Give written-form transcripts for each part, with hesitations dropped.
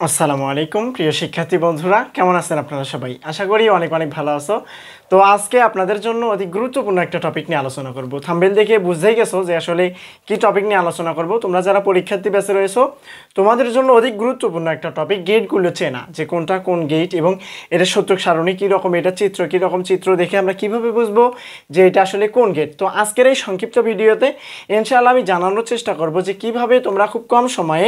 আসসালামু আলাইকুম প্রিয় শিক্ষার্থী বন্ধুরা, কেমন আছেন আপনারা সবাই? আশা করি অনেক অনেক ভালো আছো। তো আজকে আপনাদের জন্য অতি গুরুত্বপূর্ণ একটা টপিক নিয়ে আলোচনা করব। থাম্বনেল দেখে বুঝতেই গেছো যে আসলে কি টপিক নিয়ে আলোচনা করব। তোমরা যারা পরীক্ষার্থী ব্যাচে রয়েছো তোমাদের জন্য অধিক গুরুত্বপূর্ণ একটা টপিক, গেটগুলো চেনা, যে কোনটা কোন গেট এবং এটা সত্যক সারণী কীরকম, এটা চিত্র কীরকম, চিত্র দেখে আমরা কিভাবে বুঝবো যে এটা আসলে কোন গেট। তো আজকের এই সংক্ষিপ্ত ভিডিওতে ইনশাআল্লাহ আমি জানানোর চেষ্টা করব যে কিভাবে তোমরা খুব কম সময়ে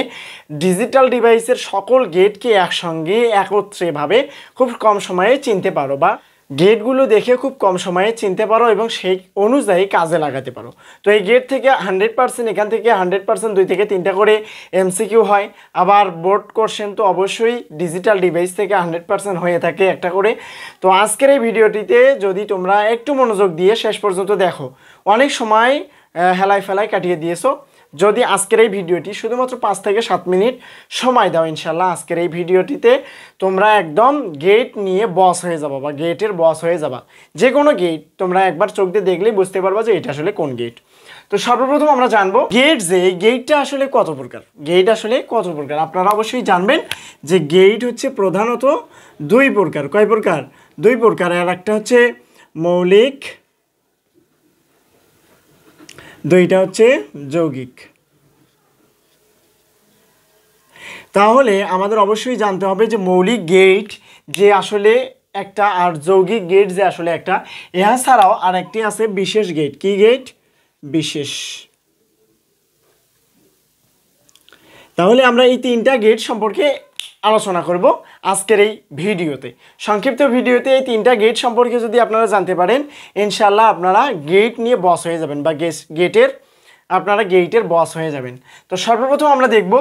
ডিজিটাল ডিভাইসের সকল গেটকে একসঙ্গে একত্রেভাবে খুব কম সময়ে চিনতে পারো, বা গেটগুলো দেখে খুব কম সময়ে চিনতে পারো এবং সেই অনুযায়ী কাজে লাগাতে পারো। তো এই গেট থেকে 100%, এখান থেকে 100% 2 থেকে 3টা করে এমসিকিউ হয়। আবার বোর্ড কোশ্চেন তো অবশ্যই ডিজিটাল ডিভাইস থেকে 100% হয়ে থাকে একটা করে। তো আজকের এই ভিডিওটিতে যদি তোমরা একটু মনোযোগ দিয়ে শেষ পর্যন্ত দেখো, অনেক সময় হেলাই ফেলাই কাটিয়ে দিয়েছো। যদি আজকের এই ভিডিওটি শুধুমাত্র 5 থেকে 7 মিনিট সময় দাও, ইনশাল্লাহ আজকের এই ভিডিওটিতে তোমরা একদম গেট নিয়ে বস হয়ে যাবা বা গেটের বস হয়ে যাবা। যে কোনো গেট তোমরা একবার চোখ দিয়ে দেখলেই বুঝতে পারবা যে এটা আসলে কোন গেট। তো সর্বপ্রথম আমরা জানবো গেট, যে এই গেটটা আসলে কত প্রকার। গেট আসলে কত প্রকার আপনারা অবশ্যই জানবেন যে গেট হচ্ছে প্রধানত 2 প্রকার। কয় প্রকার? 2 প্রকার। আর একটা হচ্ছে মৌলিক, 2টা হচ্ছে যৌগিক। তাহলে আমাদের অবশ্যই জানতে হবে যে মৌলিক গেট যে আসলে একটা, আর যৌগিক গেট যে আসলে একটা। এছাড়াও ছাড়াও আর একটি আছে বিশেষ গেট। কি গেট? বিশেষ। তাহলে আমরা এই 3টা গেট সম্পর্কে আলোচনা করব আজকের এই ভিডিওতে। সংক্ষিপ্ত ভিডিওতে এই 3টা গেট সম্পর্কে যদি আপনারা জানতে পারেন, ইনশাল্লাহ আপনারা গেট নিয়ে বস হয়ে যাবেন বা গেটের বস হয়ে যাবেন। তো সর্বপ্রথম আমরা দেখব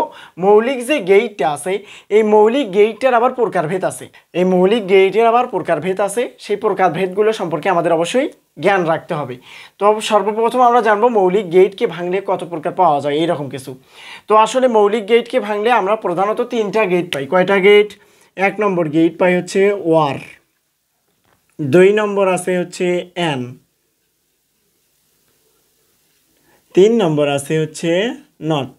মৌলিক যে গেটটা আছে, এই মৌলিক গেটটার আবার প্রকারভেদ আছে। এই মৌলিক গেটের আবার প্রকারভেদ আছে, সেই প্রকারভেদগুলো সম্পর্কে আমাদের অবশ্যই জ্ঞান রাখতে হবে। তো সর্বপ্রথম আমরা জানবো মৌলিক গেটকে ভাঙলে কত প্রকার পাওয়া যায়, এইরকম কিছু। তো আসলে মৌলিক গেটকে ভাঙলে আমরা প্রধানত 3টা গেট পাই। কয়টা গেট? 1 নম্বর গেট পাই হচ্ছে ওয়ার, 2 নম্বর আছে হচ্ছে এন, 3 নম্বর আছে হচ্ছে নট।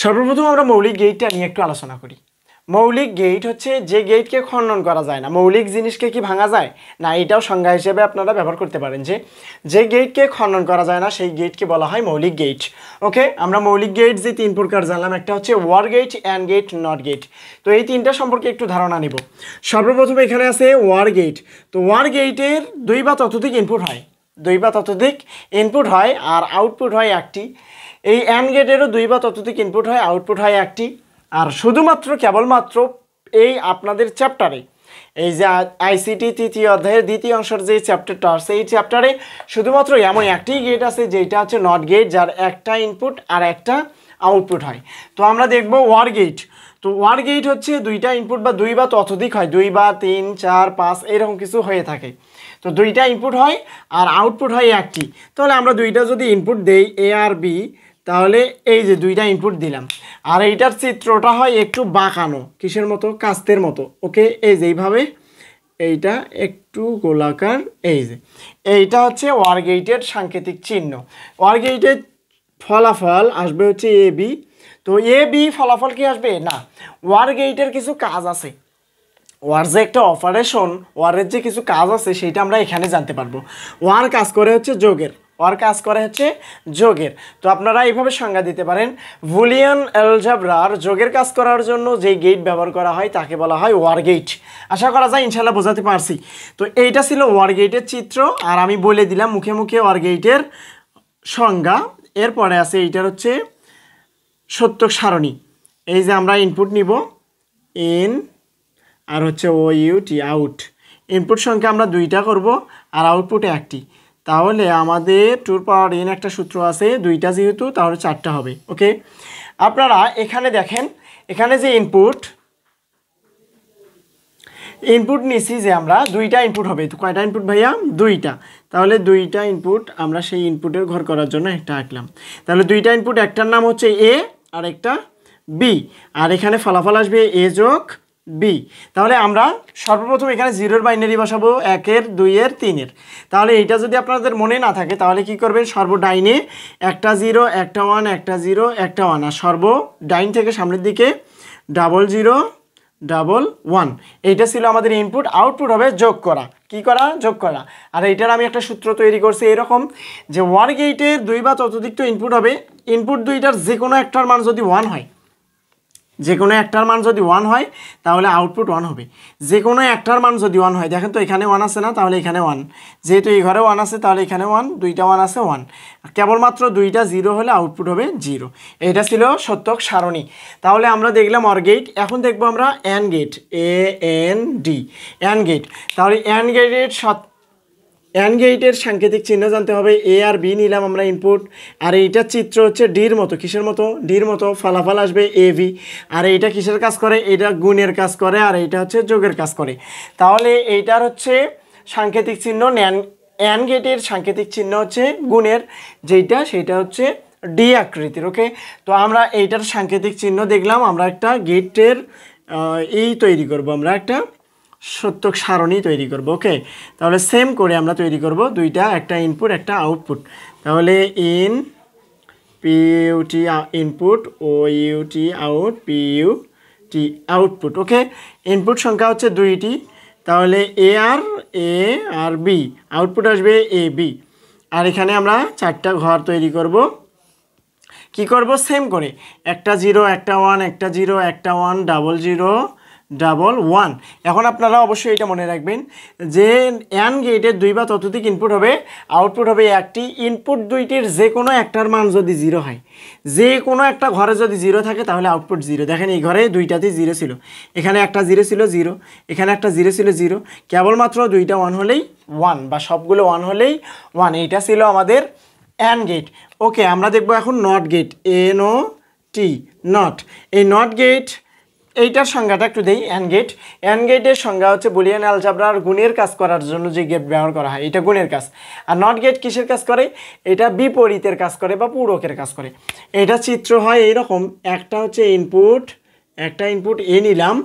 সর্বপ্রথম আমরা মৌলিক গেটটা নিয়ে একটু আলোচনা করি। মৌলিক গেট হচ্ছে যে গেটকে খণ্ডন করা যায় না। মৌলিক জিনিসকে কি ভাঙা যায় না? এটাও সংজ্ঞা হিসেবে আপনারা ব্যবহার করতে পারেন যে গেটকে খণ্ডন করা যায় না সেই গেটকে বলা হয় মৌলিক গেট। ওকে, আমরা মৌলিক গেট যে 3 প্রকার জানলাম, একটা হচ্ছে or gate, and gate, not gate. তো এই 3টা সম্পর্কে একটু ধারণা নিব। সর্বপ্রথম এখানে আছে ওয়ার গেট। তো ওয়ার গেটের 2 বা ততোধিক ইনপুট হয়, 2 বা ততোধিক ইনপুট হয় আর আউটপুট হয় একটি। এই অ্যান্ড গেটেরও 2 বা ততোধিক ইনপুট হয়, আউটপুট হয় একটি। আর শুধুমাত্র কেবলমাত্র এই আপনাদের চ্যাপ্টারে, এই যে আইসিটি 3য় অধ্যায়ের 2য় অংশের যে চ্যাপ্টারটা আছে, এই চ্যাপ্টারে শুধুমাত্র এমন একটি গেট আছে যেটা হচ্ছে নট গেট, যার একটা ইনপুট আর একটা আউটপুট হয়। তো আমরা দেখব ওয়ার গেট। তো ওয়ার গেট হচ্ছে 2টা ইনপুট বা 2 বা ততোধিক হয়, 2 বা 3, 4, 5 এরকম কিছু হয়ে থাকে। তো 2টা ইনপুট হয় আর আউটপুট হয় একটি। তাহলে আমরা 2টা যদি ইনপুট দেই এ আর বি, তাহলে এই যে 2টা ইনপুট দিলাম, আর এইটার চিত্রটা হয় একটু বাঁকানো, কিসের মতো? কাস্তের মতো। ওকে, এই যে এইভাবে, এইটা একটু গোলাকার। এই যে এইটা হচ্ছে ওয়ার গেটের সাংকেতিক চিহ্ন। ওয়ার গেটের ফলাফল আসবে হচ্ছে এ বি। তো এ বি ফলাফল কি আসবে না, ওয়ার গেটের কিছু কাজ আছে। ওয়ার যে একটা অপারেশন, ওয়ারের যে কিছু কাজ আছে সেটা আমরা এখানে জানতে পারবো। ওয়ার কাজ করে হচ্ছে যোগের, ওয়ার কাজ করে হচ্ছে যোগের। তো আপনারা এইভাবে সংজ্ঞা দিতে পারেন, বুলিয়ান অ্যালজেব্রার যোগের কাজ করার জন্য যে গেট ব্যবহার করা হয় তাকে বলা হয় ওয়ার গেট। আশা করা যায় ইনশাল্লাহ বোঝাতে পারছি। তো এইটা ছিল ওয়ার গেটের চিত্র, আর আমি বলে দিলাম মুখে মুখে ওয়ার গেটের সংজ্ঞা। এরপরে আছে এইটার হচ্ছে সত্যক সারণী। এই যে আমরা ইনপুট নিব ইন, আর হচ্ছে ও ইউটি আউট। ইনপুট সংখ্যা আমরা 2টা করব আর আউটপুট একটি। তাহলে আমাদের 2 পাওয়ার n একটা সূত্র আছে, 2টা যেহেতু তাহলে 4টা হবে। ওকে, আপনারা এখানে দেখেন, এখানে যে ইনপুট নিছি যে আমরা 2টা ইনপুট হবে। তো কয়টা ইনপুট ভাইয়া? 2টা। তাহলে 2টা ইনপুট আমরা সেই ইনপুটের ঘর করার জন্য একটা আঁকলাম। তাহলে 2টা ইনপুট, একটার নাম হচ্ছে এ আর একটা বি, আর এখানে ফলাফল আসবে এ যোগ বি। তাহলে আমরা সর্বপ্রথম এখানে 0-এর বাইনারি বসাবো, 1-এর, 2-এর, 3-এর। তাহলে এইটা যদি আপনাদের মনে না থাকে তাহলে কি করবেন, সর্বডাইনে একটা 0, একটা 1, একটা 0, একটা 1, আর সর্বডাইন থেকে সামনের দিকে 0011 এইটা ছিল আমাদের ইনপুট। আউটপুট হবে যোগ করা, কি করা, যোগ করা। আর এইটার আমি একটা সূত্র তৈরি করছি এরকম যে ওয়ার গেটের 2 বা ততোধিক তো ইনপুট হবে, ইনপুট দুইটার যে কোনো একটার মান যদি 1 হয়, যে কোনো একটার মান যদি 1 হয় তাহলে আউটপুট 1 হবে। যে কোনো একটার মান যদি 1 হয়, দেখেন তো এখানে 1 আছে না, তাহলে এখানে 1, যেহেতু এই ঘরে 1 আছে তাহলে এখানে 1, দুইটা 1 আছে 1, কেবলমাত্র দুইটা 0 হলে আউটপুট হবে 0। এটা ছিল সত্যক সারণী। তাহলে আমরা দেখলাম অর গেট। এখন দেখবো আমরা and gate, AND, and gate. তাহলে অ্যান্ড গেটের সাংকেতিক চিহ্ন জানতে হবে। এ আর বি নিলাম আমরা ইনপুট, আর এইটা চিত্র হচ্ছে ডির মতো, কিসের মতো, ডির মতো, ফলাফল আসবে AB। আর এইটা কিসের কাজ করে, এটা গুণের কাজ করে, আর এইটা হচ্ছে যোগের কাজ করে। তাহলে এইটার হচ্ছে সাংকেতিক চিহ্ন, অ্যান্ড গেটের সাংকেতিক চিহ্ন হচ্ছে গুণের যেইটা, সেইটা হচ্ছে ডি আকৃতির। ওকে, তো আমরা এইটার সাংকেতিক চিহ্ন দেখলাম। আমরা একটা গেটের তৈরি করব, আমরা একটা সত্যক সারণী তৈরি করব। ওকে, তাহলে সেম করে আমরা তৈরি করব দুইটা, একটা ইনপুট একটা আউটপুট। তাহলে PUT input, OUT out, PUT output. Okay, input সংখ্যা হচ্ছে 2টি, তাহলে A আর B, আউটপুট আসবে AB। আর এখানে আমরা 4টা ঘর তৈরি করব। কি করব, সেম করে একটা 0 একটা 1, একটা 0 একটা 1, 0011। এখন আপনারা অবশ্যই এটা মনে রাখবেন যে অ্যান্ড গেটের 2 বা ততোধিক ইনপুট হবে, আউটপুট হবে একটি। ইনপুট দুইটির যে কোনো একটার মান যদি 0 হয়, যে কোনো একটা ঘরে যদি 0 থাকে তাহলে আউটপুট 0। দেখেন এই ঘরে দুইটাতেই 0 ছিল, এখানে একটা 0 ছিল 0, এখানে একটা 0 ছিল 0, কেবলমাত্র দুইটা 1 হলেই 1, বা সবগুলো 1 হলেই 1। এইটা ছিল আমাদের অ্যান্ড গেট। ওকে, আমরা দেখব এখন নট গেট, NOT, নট। এই নট গেট এইটার সংজ্ঞাটা একটু দেই। অ্যান্ড গেটের সংজ্ঞা হচ্ছে বুলিয়ান অ্যালজেব্রার গুণের কাজ করার জন্য যে গেট ব্যবহার করা হয়, এটা গুণের কাজ। আর নট গেট কিসের কাজ করে, এটা বিপরীতের কাজ করে বা পূরকের কাজ করে। এটা চিত্র হয় এইরকম, একটা হচ্ছে ইনপুট, একটা ইনপুট A নিলাম,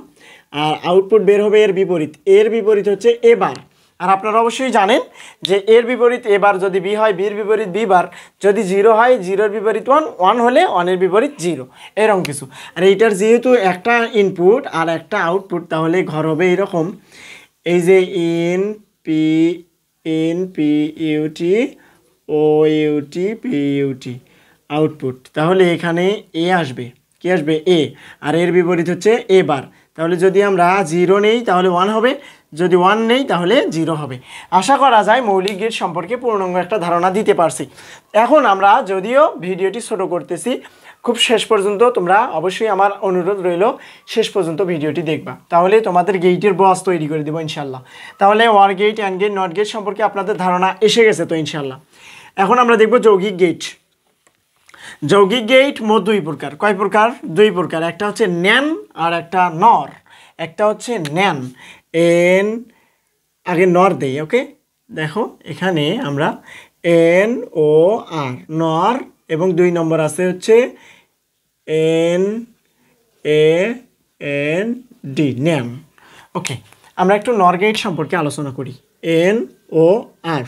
আর আউটপুট বের হবে এর বিপরীত। এর বিপরীত হচ্ছে A বার। আর আপনারা অবশ্যই জানেন যে এর বিপরীত A বার যদি B হয়, বির বিপরীত B বার, যদি 0 হয় 0-এর বিপরীত 1, 1 হলে 1-এর বিপরীত 0, এরকম কিছু। আর এইটার যেহেতু একটা ইনপুট আর একটা আউটপুট, তাহলে ঘর হবে এরকম, এই যে INPUT OUT PUT আউটপুট। তাহলে এখানে A আসবে, কি আসবে, A, আর এর বিপরীত হচ্ছে A বার। তাহলে যদি আমরা 0 নেই তাহলে 1 হবে, যদি 1 নেই তাহলে 0 হবে। আশা করা যায় মৌলিক গেট সম্পর্কে পূর্ণাঙ্গ একটা ধারণা দিতে পারছি। এখন আমরা যদিও ভিডিওটি ছোট করতেছি, খুব শেষ পর্যন্ত তোমরা অবশ্যই, আমার অনুরোধ রইল, শেষ পর্যন্ত ভিডিওটি দেখবা, তাহলে তোমাদের গেটের বস তৈরি করে দেবো ইনশাল্লাহ। তাহলে or gate, and gate, not gate সম্পর্কে আপনাদের ধারণা এসে গেছে তো ইনশাল্লাহ। এখন আমরা দেখব যৌগিক গেট। যৌগিক গেট মোট 2 প্রকার। কয় প্রকার? 2 প্রকার। একটা হচ্ছে ন্যান আর একটা নর। একটা হচ্ছে ন্যান, আগে নর দেই। ওকে, দেখো এখানে আমরা NOR, নর, এবং 2 নম্বর আছে হচ্ছে NAND, ন্যান। ওকে, আমরা একটু নর গেট সম্পর্কে আলোচনা করি। NOR,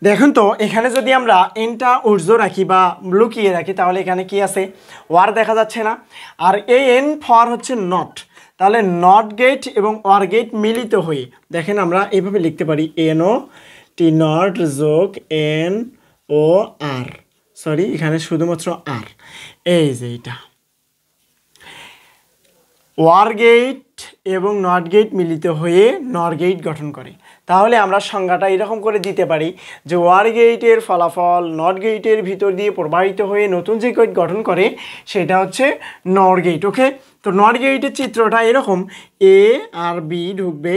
দেখুন তো এখানে যদি আমরা এনটা ঊর্ধ্ব রাখি বা লুকিয়ে রাখি, তাহলে এখানে কি আছে, ওয়ার দেখা যাচ্ছে না। আর এই N ফর হচ্ছে নট, তাহলে নট গেট এবং ওয়ার গেট মিলিত হয়ে, দেখেন আমরা এইভাবে লিখতে পারি NOT, নট যোগ NOR, সরি এখানে শুধুমাত্র আর, এই যে এটা ওয়ার গেট এবং নট গেট মিলিত হয়ে নর গেট গঠন করে। তাহলে আমরা সংজ্ঞাটা এরকম করে দিতে পারি যে ওয়ার গেটের ফলাফল নট গেটের ভিতর দিয়ে প্রবাহিত হয়ে নতুন যে গেট গঠন করে সেটা হচ্ছে নর গেট। ওকে, তো নট গেটের চিত্রটা এরকম, A আর B ঢুকবে।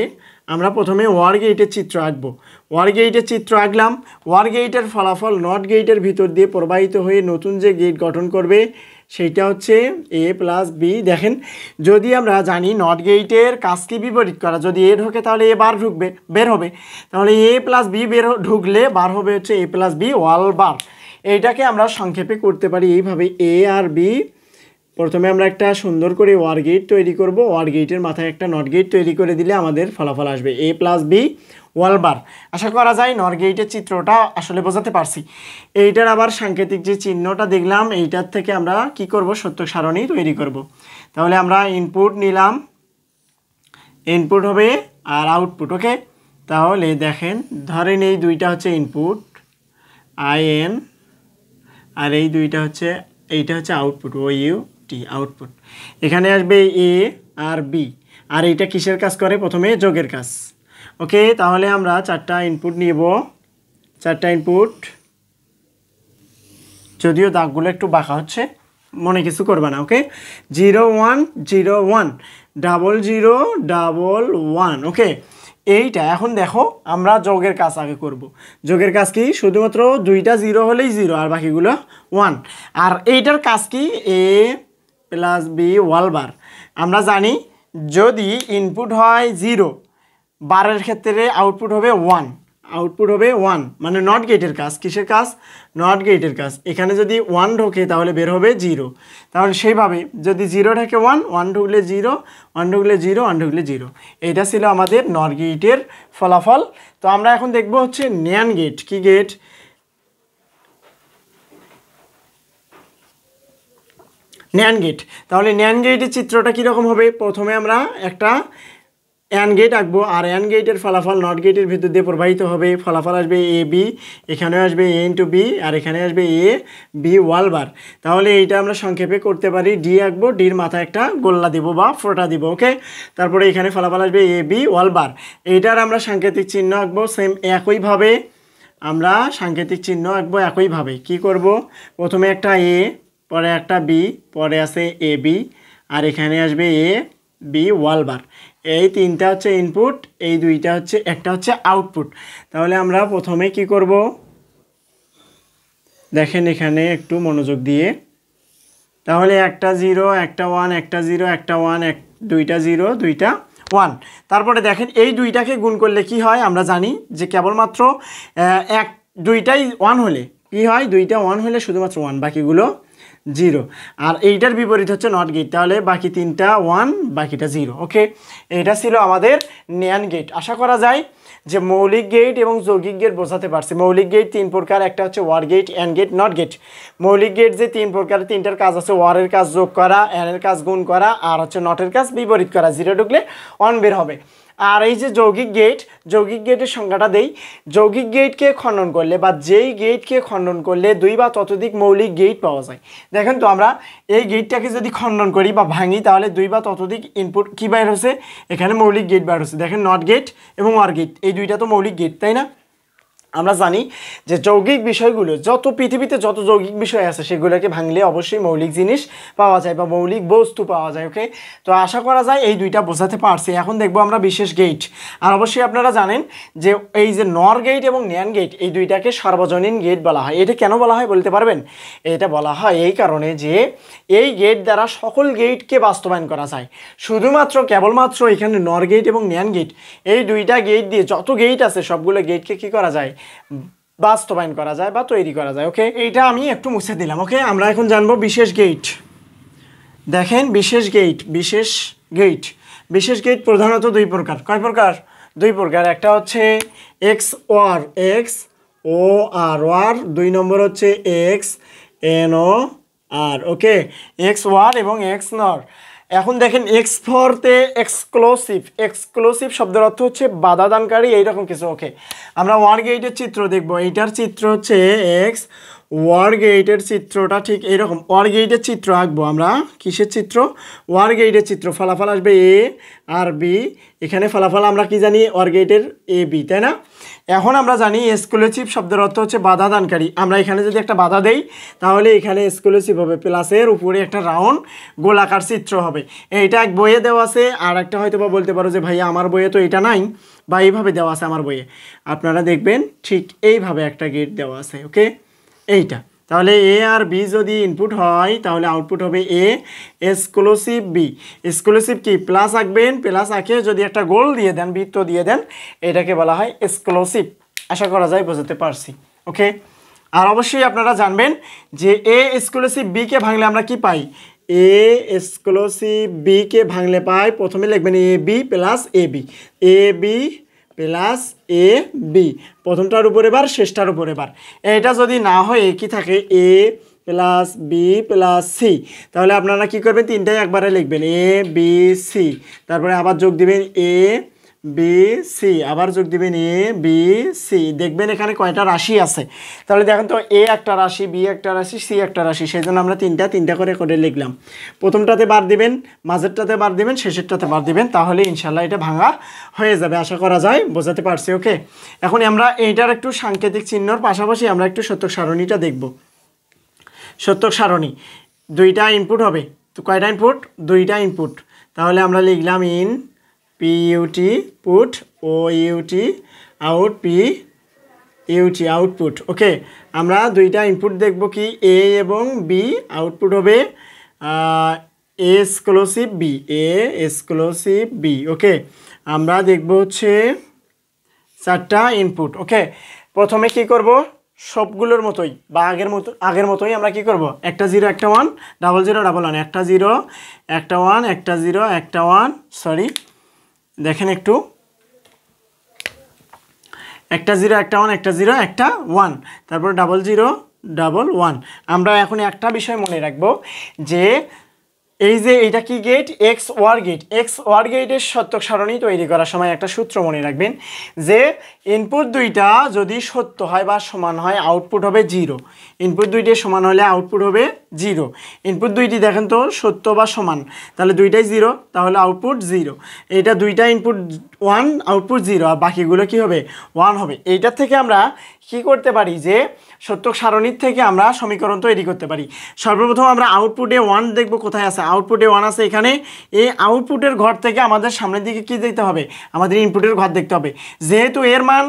আমরা প্রথমে ওয়ার গেটের চিত্র আঁকবো। ওয়ার গেটের চিত্র আঁকলাম, ওয়ার গেটের ফলাফল নট গেটের ভিতর দিয়ে প্রবাহিত হয়ে নতুন যে গেট গঠন করবে সেইটা হচ্ছে A প্লাস B। দেখেন, যদি আমরা জানি নট গেটের কাজকে বিপরীত করা, যদি A ঢোকে তাহলে A বার ঢুকবে, বের হবে, তাহলে A প্লাস B ঢুকলে বার হবে হচ্ছে A প্লাস B ওয়াল বার। এইটাকে আমরা সংক্ষেপে করতে পারি এইভাবে, A আর B, প্রথমে আমরা একটা সুন্দর করে ওয়ার গেট তৈরি করব, ওয়ার গেটের মাথায় একটা নট গেট তৈরি করে দিলে আমাদের ফলাফল আসবে A প্লাস B ওয়াল বার। আশা করা যায় নট গেটের চিত্রটা আসলে বোঝাতে পারছি। এইটার আবার সাংকেতিক যে চিহ্নটা দেখলাম, এইটার থেকে আমরা কি করব, সত্যক সারণী তৈরি করব। তাহলে আমরা ইনপুট নিলাম, ইনপুট হবে আর আউটপুট। ওকে, তাহলে দেখেন ধরেন এই দুইটা হচ্ছে ইনপুট IN, আর এই দুইটা হচ্ছে, এইটা হচ্ছে আউটপুট OUT, আউটপুট। এখানে আসবে A আর B, আর এইটা কিসের কাজ করে? প্রথমে যোগের কাজ। ওকে, তাহলে আমরা 4টা ইনপুট নিব, 4টা ইনপুট, যদিও দাগগুলো একটু বাঁকা হচ্ছে, মনে কিছু করবে না। ওকে, 0 1 0 1 0 0 1 1। ওকে, এইটা এখন দেখো আমরা যোগের কাজ আগে করব। যোগের কাজ কি? শুধুমাত্র দুইটা 0 হলেই 0 আর বাকিগুলো 1। আর এইটার কাজ কি? A plus B whole bar. আমরা জানি যদি ইনপুট হয় 0, বারের ক্ষেত্রে আউটপুট হবে 1, আউটপুট হবে 1, মানে নট গেটের কাজ। কিসের কাজ? নট গেটের কাজ। এখানে যদি 1 ঢোকে তাহলে বের হবে 0। তাহলে সেইভাবে যদি 0 ঢোকে 1, 1 ঢুকলে 0, 1 ঢুকলে 0, 1 ঢুকলে 0। এটা ছিল আমাদের নট গেটের ফলাফল। তো আমরা এখন দেখব হচ্ছে ন্যান্ড গেট। কি গেট? NAND gate. তাহলে ন্যান্ড গেটের চিত্রটা কীরকম হবে? প্রথমে আমরা একটা অ্যান্ড গেট আঁকবো, আর অ্যান্ড গেটের ফলাফল নট গেটের ভিতর দিয়ে প্রবাহিত হবে। ফলাফল আসবে AB, এখানেও আসবে A ইন্টু B, আর এখানে আসবে A B হোল বার। তাহলে এইটা আমরা সংক্ষেপে করতে পারি, D আঁকবো, ডির মাথায় একটা গোল্লা দিব বা ফোঁটা দিব। ওকে, তারপরে এখানে ফলাফল আসবে AB হোল বার। এইটার আমরা সাংকেতিক চিহ্ন আঁকবো সেম একইভাবে। আমরা সাংকেতিক চিহ্ন আঁকবো একইভাবে। কি করব? প্রথমে একটা A, পরে একটা B, পরে আছে AB, আর এখানে আসবে A B হোল বার। এই তিনটা হচ্ছে ইনপুট, এই দুইটা হচ্ছে, একটা হচ্ছে আউটপুট। তাহলে আমরা প্রথমে কি করব? দেখেন এখানে একটু মনোযোগ দিয়ে, তাহলে একটা 0 একটা 1, একটা 0 একটা 1, দুইটা 0 দুইটা 1। তারপরে দেখেন এই দুইটাকে গুণ করলে কি হয়? আমরা জানি যে কেবলমাত্র দুইটাই 1 হলে কি হয়? দুইটা 1 হলে শুধুমাত্র 1, বাকিগুলো 0। আর এইটার বিপরীত হচ্ছে নট গেট, তাহলে বাকি তিনটা 1, বাকিটা 0। ওকে, এটা ছিল আমাদের ন্যান্ড গেট। আশা করা যায় যে মৌলিক গেট এবং যৌগিক গেট বোঝাতে পারছি। মৌলিক গেট 3 প্রকার, একটা হচ্ছে or gate, and gate, not gate. মৌলিক গেট যে 3 প্রকার, 3টার কাজ আছে ওয়ারের কাজ যোগ করা, অ্যানের কাজ গুণ করা, আর হচ্ছে নটের কাজ বিপরীত করা। 0 ঢুকলে 1 বের হবে। আর এই যে যৌগিক গেট, যৌগিক গেটের সংজ্ঞাটা দেই। যৌগিক গেটকে খণ্ডন করলে বা যেই গেটকে খণ্ডন করলে 2 বা ততোধিক মৌলিক গেট পাওয়া যায়। দেখেন তো আমরা এই গেটটাকে যদি খণ্ডন করি বা ভাঙি, তাহলে 2 বা ততোধিক ইনপুট কি বাইর হচ্ছে? এখানে মৌলিক গেট বাইর হচ্ছে। দেখেন নট গেট এবং ওয়ার গেট, এই দুইটা তো মৌলিক গেট, তাই না? আমরা জানি যে যৌগিক বিষয়গুলো, যত পৃথিবীতে যত যৌগিক বিষয় আছে সেগুলোকে ভাঙলে অবশ্যই মৌলিক জিনিস পাওয়া যায় বা মৌলিক বস্তু পাওয়া যায়। ওকে, তো আশা করা যায় এই দুইটা বোঝাতে পারছি। এখন দেখবো আমরা বিশেষ গেট। আর অবশ্যই আপনারা জানেন যে এই যে নর গেট এবং ন্যান্ড গেট, এই দুইটাকে সর্বজনীন গেট বলা হয়। এটা কেন বলা হয় বলতে পারবেন? এটা বলা হয় এই কারণে যে এই গেট দ্বারা সকল গেটকে বাস্তবায়ন করা যায়। শুধুমাত্র কেবলমাত্র এখানে নর গেট এবং ন্যান্ড গেট, এই দুইটা গেট দিয়ে যত গেট আছে সবগুলো গেটকে কি করা যায়? বাস্তবায়ন করা যায় বা তৈরি করা যায়। ওকে, এইটা আমি একটু মুছে দিলাম। ওকে, আমরা এখন জানবো বিশেষ গেট। দেখেন বিশেষ গেট, বিশেষ গেট, বিশেষ গেট প্রধানত 2 প্রকার। কয় প্রকার? 2 প্রকার। একটা হচ্ছে এক্স ওয়ার, এক্স ও আর ওয়ার। 2 নম্বর হচ্ছে এক্স এন ও আর। ওকে, এক্স ওয়ার এবং এক্স নর। এখন দেখেন এক্স ফরতে এক্সক্লুসিভ, এক্সক্লুসিভ শব্দের অর্থ হচ্ছে বাধাদানকারী, এইরকম কিছু। ওকে, আমরা ওয়ার গেটের চিত্র দেখব। এইটার চিত্র হচ্ছে এক্স, ওয়ার গেটের চিত্রটা ঠিক এইরকম। ওয়ার গেটের চিত্র আঁকবো আমরা। কিসের চিত্র? ওয়ার গেটের চিত্র। ফলাফল আসবে এ আর বি। এখানে ফলাফল আমরা কি জানি? ওয়ার গেটের এ বি, তাই না? এখন আমরা জানি এক্সক্লুসিভ শব্দের অর্থ হচ্ছে বাধা দানকারী। আমরা এখানে যদি একটা বাধা দেই তাহলে এখানে এক্সক্লুসিভ হবে, প্লাসের উপরে একটা রাউন্ড গোলাকার চিত্র হবে। এইটা এক বইয়ে দেওয়া আছে, আর একটা হয়তো বা বলতে পারো যে ভাইয়া আমার বইয়ে তো এটা নাই, বা এইভাবে দেওয়া আছে আমার বইয়ে। আপনারা দেখবেন ঠিক এইভাবে একটা গেট দেওয়া আছে। ওকে, এইটা। তাহলে এ আর বি যদি ইনপুট হয় তাহলে আউটপুট হবে এ এক্সক্লুসিভ বি। এক্সক্লুসিভ কি? প্লাস আঁকবেন, প্লাস আঁকে যদি একটা গোল দিয়ে দেন, বৃত্ত দিয়ে দেন, এটাকে বলা হয় এক্সক্লুসিভ। আশা করা যায় বোঝাতে পারছি। ওকে, আর অবশ্যই আপনারা জানবেন যে এ এক্সক্লুসিভ বিকে ভাঙলে আমরা কি পাই? এ এক্সক্লুসিভ বিকে ভাঙলে পাই, প্রথমে লিখবেন A B plus A B, A B plus A B, প্রথমটার উপরে বার শেষটার উপরে বার। এটা যদি না হয় কি থাকে? এ প্লাস বি প্লাস সি। তাহলে আপনারা কি করবেন, তিনটাই একবারে লিখবেন, এ বি সি, তারপরে আবার যোগ দিবেন এ বি সি, আবার যোগ দিবেন এ বি সি। দেখবেন এখানে কয়টা রাশি আছে। তাহলে দেখেন তো, এ একটা রাশি, বি একটা রাশি, সি একটা রাশি, সেই জন্য আমরা তিনটা করে করে লিখলাম। প্রথমটাতে বার দিবেন, মাঝেরটাতে বার দিবেন, শেষেরটাতে বার দিবেন, তাহলে ইনশাল্লাহ এটা ভাঙা হয়ে যাবে, আশা করা যায় বোঝাতে পারছি। ওকে, এখন আমরা এইটার একটু সাংকেতিক চিহ্নর পাশাপাশি আমরা একটু সত্যক সারণীটা দেখব। সত্যক সারণী, দুইটা ইনপুট হবে, তো কয়টা ইনপুট, দুইটা ইনপুট। তাহলে আমরা লিখলাম in P U T put, O U T out, P U T output. Okay, আমরা দুইটা ইনপুট দেখব, কি এ এবং বি, আউটপুট হবে A exclusive B, A exclusive B. Okay, আমরা দেখব হচ্ছে চারটা ইনপুট। ওকে, প্রথমে কি করব, সবগুলোর মতোই বা আগের মতোই আমরা কি করব, একটা 0 একটা 1, 0 0 1 1, একটা 0 একটা 1, একটা 0 একটা 1, সরি দেখেন একটু, একটা 0 একটা 1, একটা 0 একটা 1, তারপর 0 0 1 1। আমরা এখন একটা বিষয় মনে রাখবো, যে এই যে এইটা কি gate, XOR gate. XOR গেটের সত্যক সারণী তৈরি করার সময় একটা সূত্র মনে রাখবেন, যে ইনপুট দুইটা যদি সত্য হয় বা সমান হয়, আউটপুট হবে 0। ইনপুট দুইটি সমান হলে আউটপুট হবে 0। ইনপুট দুইটি দেখেন তো সত্য বা সমান, তাহলে দুইটাই 0, তাহলে আউটপুট 0। এটা দুইটা ইনপুট 1, আউটপুট 0, আর বাকিগুলো কি হবে, 1 হবে। এইটার থেকে আমরা কি করতে পারি, যে সত্যক সারণীর থেকে আমরা সমীকরণ তৈরি করতে পারি। সর্বপ্রথম আমরা আউটপুটে 1 দেখব, কোথায় আছে, আউটপুটে 1 আছে এখানে। এই আউটপুটের ঘর থেকে আমাদের সামনের দিকে কি দেখতে হবে, আমাদের ইনপুটের ঘর দেখতে হবে। যেহেতু এর মান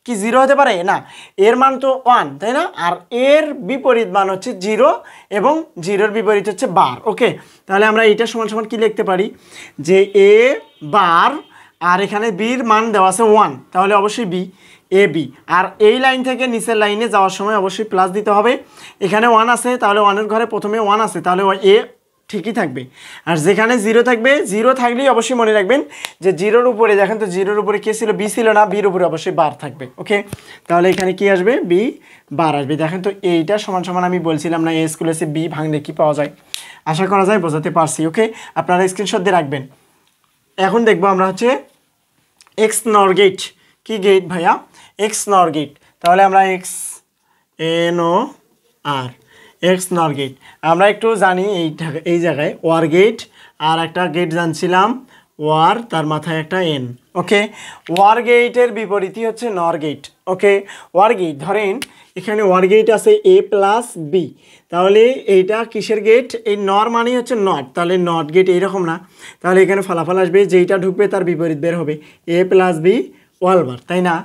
কি 0 হতে পারে না, এর মান তো 1, তাই না, আর এর বিপরীত মান হচ্ছে 0 এবং 0-এর বিপরীত হচ্ছে বার। ওকে, তাহলে আমরা এইটা সমান সমান কি লিখতে পারি, যে এ বার, আর এখানে বির মান দেওয়া আছে 1, তাহলে অবশ্যই বি, এ বি। আর এই লাইন থেকে নিচের লাইনে যাওয়ার সময় অবশ্যই প্লাস দিতে হবে। এখানে 1 আছে, তাহলে 1-এর ঘরে প্রথমে 1 আছে, তাহলে এ ঠিকই থাকবে। আর যেখানে 0 থাকবে, 0 থাকলেই অবশ্যই মনে রাখবেন যে 0-এর উপরে, দেখেন তো 0-এর উপরে কে ছিল, বি ছিল না, বির উপরে অবশ্যই বার থাকবে। ওকে, তাহলে এখানে কি আসবে, বি বার আসবে। দেখেন তো এইটা সমান সমান আমি বলছিলাম না, এ স্কুলে বি ভাঙলে কি পাওয়া যায়, আশা করা যায় বোঝাতে পারছি। ওকে, আপনারা স্ক্রিনশট দিয়ে রাখবেন। এখন দেখবো আমরা হচ্ছে এক্স নর গেট। কি গেট ভাইয়া, এক্স নর গেট। তাহলে আমরা এক্স এন ও আর, এক্স নর গেট। আমরা একটু জানি এই জায়গায় ওয়ার গেট, আর একটা গেট জানছিলাম ওয়ার, তার মাথায় একটা এন। ওকে, ওয়ার গেটের বিপরীতই হচ্ছে নর গেট। ওকে, ওয়ার গেট, ধরেন এখানে ওয়ার গেট আছে এ প্লাস বি, তাহলে এইটা কিসের গেট, এই নর মানেই হচ্ছে নট, তাহলে নট গেট এইরকম না, তাহলে এখানে ফলাফল আসবে যেইটা ঢুকবে তার বিপরীত বের হবে, এ প্লাস বি ওয়াল বার, তাই না,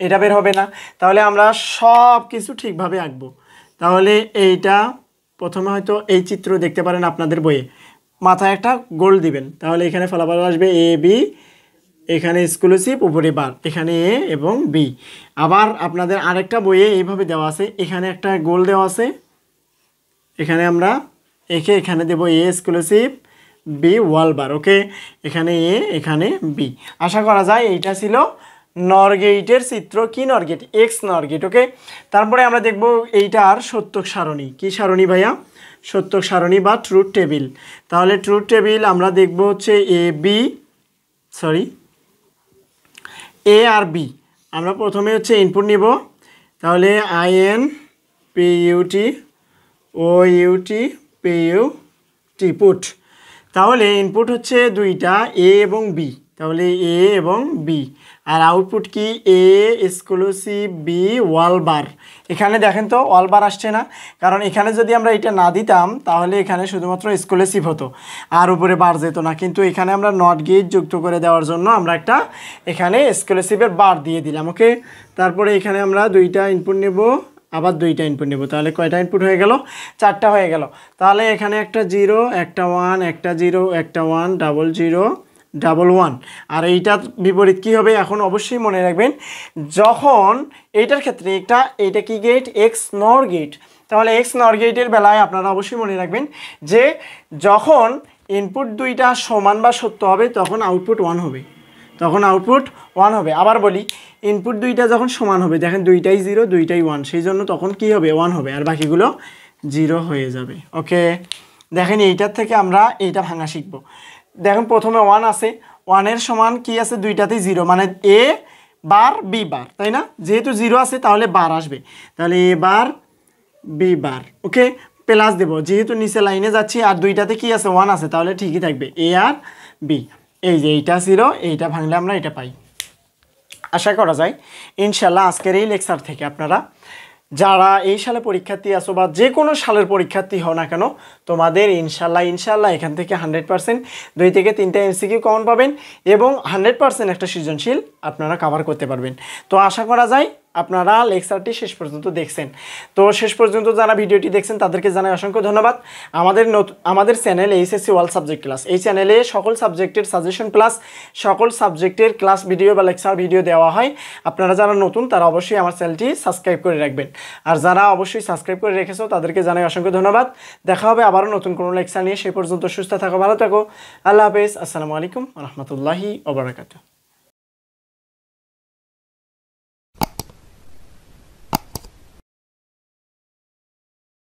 এটা বের হবে না। তাহলে আমরা সব কিছু ঠিকভাবে আঁকবো। তাহলে এইটা প্রথমে হয়তো এই চিত্র দেখতে পারেন আপনাদের বইয়ে, মাথায় একটা গোল দিবেন, তাহলে এখানে ফলাফল আসবে এ বি, এখানে এক্সক্লুসিভ, উপরে বার, এখানে এ এবং বি। আবার আপনাদের আরেকটা বইয়ে এইভাবে দেওয়া আছে, এখানে একটা গোল দেওয়া আছে, এখানে আমরা এখানে দেব এ এক্সক্লুসিভ, বি ওয়াল বার। ওকে, এখানে এ, এখানে বি। আশা করা যায় এইটা ছিল নর গেটের চিত্র। কি নর গেট, এক্স নর গেট। ওকে, তারপরে আমরা দেখব এইটার সত্যক সারণী। কি সারণী ভাইয়া, সত্যক সারণী বা ট্রুথ টেবিল। তাহলে ট্রুথ টেবিল আমরা দেখব হচ্ছে এ বি, সরি এ আর বি। আমরা প্রথমে হচ্ছে ইনপুট নিব, তাহলে I N P U T O U T P U T put. তাহলে ইনপুট হচ্ছে দুইটা, এ এবং বি, তাহলে এ এবং বি। আর আউটপুট কি, এ এক্সক্লুসিভ বি ওয়াল বার। এখানে দেখেন তো ওয়াল বার আসছে না, কারণ এখানে যদি আমরা এটা না দিতাম তাহলে এখানে শুধুমাত্র এক্সক্লুসিভ হতো আর উপরে বার যেত না, কিন্তু এখানে আমরা নট গেট যুক্ত করে দেওয়ার জন্য আমরা একটা এখানে এক্সক্লুসিভের বার দিয়ে দিলাম। ওকে, তারপরে এখানে আমরা দুইটা ইনপুট নেব, আবার দুইটা ইনপুট নেব, তাহলে কয়টা ইনপুট হয়ে গেল, 4টা হয়ে গেল। তাহলে এখানে একটা 0 একটা 1, একটা 0 একটা 1, 0 0 1 1। আর এইটার বিপরীত কি হবে, এখন অবশ্যই মনে রাখবেন, যখন এইটার ক্ষেত্রে এইটা কি গেট, এক্স নর গেট। তাহলে এক্স নর গেটের বেলায় আপনারা অবশ্যই মনে রাখবেন যে যখন ইনপুট দুইটা সমান বা সত্য হবে তখন আউটপুট 1 হবে, তখন আউটপুট 1 হবে। আবার বলি, ইনপুট দুইটা যখন সমান হবে, দেখেন দুইটাই 0 দুইটাই 1, সেই জন্য তখন কি হবে, 1 হবে, আর বাকিগুলো 0 হয়ে যাবে। ওকে, দেখেন এইটার থেকে আমরা এইটা ভাঙা শিখব। দেখেন প্রথমে 1 আছে, 1-এর সমান কি আছে, দুইটাতেই 0, মানে a বার b বার, তাই না? যেহেতু 0 আছে তাহলে বার আসবে, তাহলে a bar b bar. Okay, plus দেব, যেহেতু নিচে লাইনে যাচ্ছি আর দুইটাতে কি আছে, 1 আছে, তাহলে ঠিকই থাকবে a আর b। এই যে এইটা 0, এইটা ভাঙলে আমরা এটা পাই। আশা করা যায় ইনশাল্লাহ আজকের এই লেকচার থেকে আপনারা যারা এই সালে পরীক্ষার্থী আসো বা যে কোনো সালের পরীক্ষার্থী হও না কেন, তোমাদের ইনশাল্লাহ এখান থেকে 100% 2 থেকে 3টা এমসিকিউ কমন পাবেন এবং 100% একটা সৃজনশীল আপনারা কভার করতে পারবেন। তো আশা করা যায় আপনারা লেকচারটি শেষ পর্যন্ত দেখছেন। তো শেষ পর্যন্ত যারা ভিডিওটি দেখছেন তাদেরকে জানাই অসংখ্য ধন্যবাদ। আমাদের channel HSC all subject class, এই চ্যানেলে সকল সাবজেক্টের সাজেশন প্লাস সকল সাবজেক্টের ক্লাস ভিডিও বা লেকচার ভিডিও দেওয়া হয়। আপনারা যারা নতুন তারা অবশ্যই আমার চ্যানেলটি সাবস্ক্রাইব করে রাখবেন, আর যারা অবশ্যই সাবস্ক্রাইব করে রেখেছো তাদেরকে জানাই অসংখ্য ধন্যবাদ। দেখা হবে আবারও নতুন কোনো লেকচার নিয়ে, সেই পর্যন্ত সুস্থ থাকো, ভালো থাকো, আল্লাহ হাফেজ, আসসালামু আলাইকুম রহমতুল্লাহি ওয়া বারাকাতুহু।